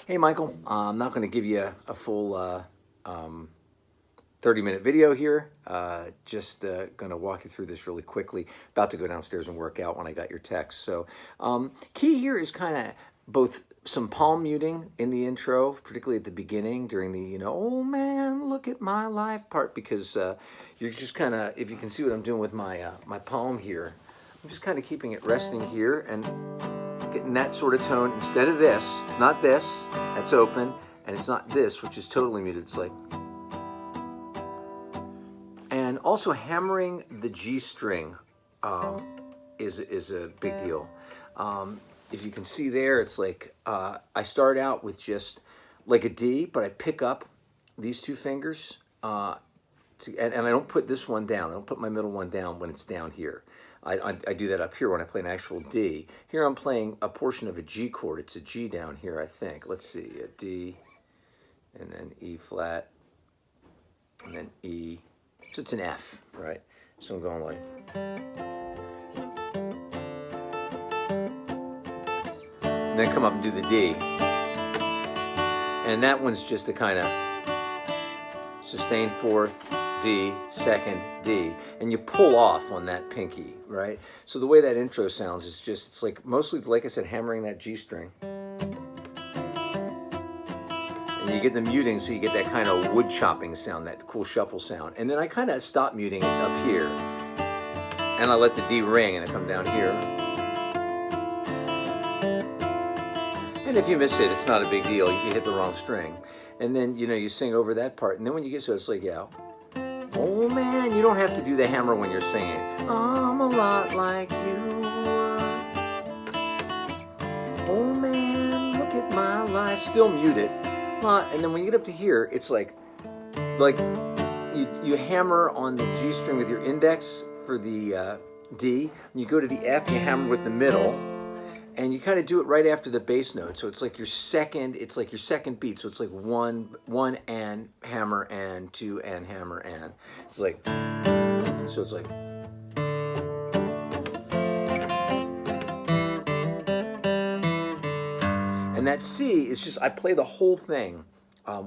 Hey, Michael. I'm not going to give you a full 30-minute video here. Just going to walk you through this really quickly. About to go downstairs and work out when I got your text. So key here is kind of both some palm muting in the intro, particularly at the beginning during the, oh man, look at my life part, because you're just kind of, if you can see what I'm doing with my, my palm here, I'm just kind of keeping it resting here and getting that sort of tone instead of this. It's not this, that's open, and it's not this, which is totally muted. It's like, and also hammering the G string is a big deal. If you can see there, it's like I start out with just like a D, but I pick up these two fingers, and I don't put this one down. I don't put my middle one down when it's down here. I do that up here when I play an actual D. Here I'm playing a portion of a G chord. It's a G down here, I think. Let's see, a D, and then E flat, and then E. So it's an F, right? So I'm going like. And then come up and do the D. And that one's just a kind of sustained fourth, D, second, D, and you pull off on that pinky, right? So the way that intro sounds is just, it's like mostly, like I said, hammering that G string. And you get the muting, so you get that kind of wood chopping sound, that cool shuffle sound. And then I kind of stop muting it up here, and I let the D ring, and I come down here. And if you miss it, it's not a big deal. You hit the wrong string. And then, you sing over that part. And then when you get, so it's like, yeah. Oh man, you don't have to do the hammer when you're singing. I'm a lot like you were. Oh man, look at my life. Still mute it. And then when you get up to here, it's like you hammer on the G string with your index for the D. When you go to the F, you hammer with the middle. And you kind of do it right after the bass note. So it's like your second beat. So it's like one and hammer and two and hammer and. It's like, so it's like. And that C is just, I play the whole thing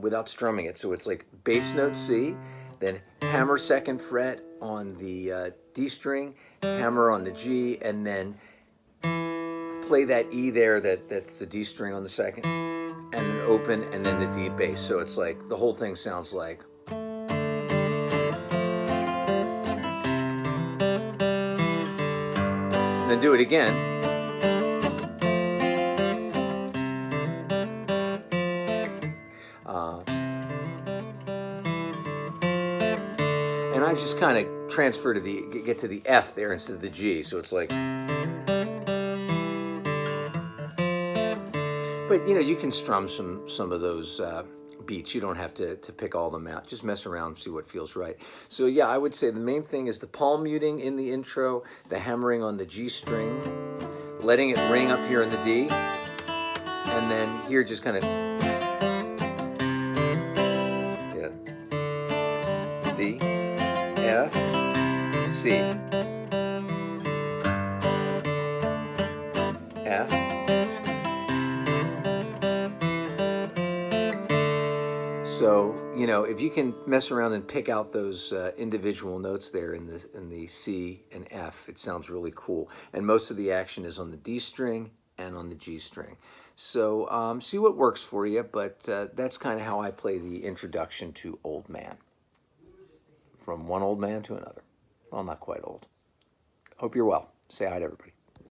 without strumming it. So it's like bass note C, then hammer second fret on the D string, hammer on the G, and then play that E there, that's the D string on the second, and then open, and then the D bass. So it's like, the whole thing sounds like. And then do it again. And I just kind of transfer to get to the F there instead of the G. So it's like. But you can strum some of those beats. You don't have to pick all of them out. Just mess around and see what feels right. So yeah, I would say the main thing is the palm muting in the intro, the hammering on the G string, letting it ring up here in the D, and then here just kind of, yeah, D, F, C, F, so, if you can mess around and pick out those individual notes there in the C and F, it sounds really cool. And most of the action is on the D string and on the G string. So see what works for you, but that's kind of how I play the introduction to Old Man. From one old man to another. Well, not quite old. Hope you're well. Say hi to everybody.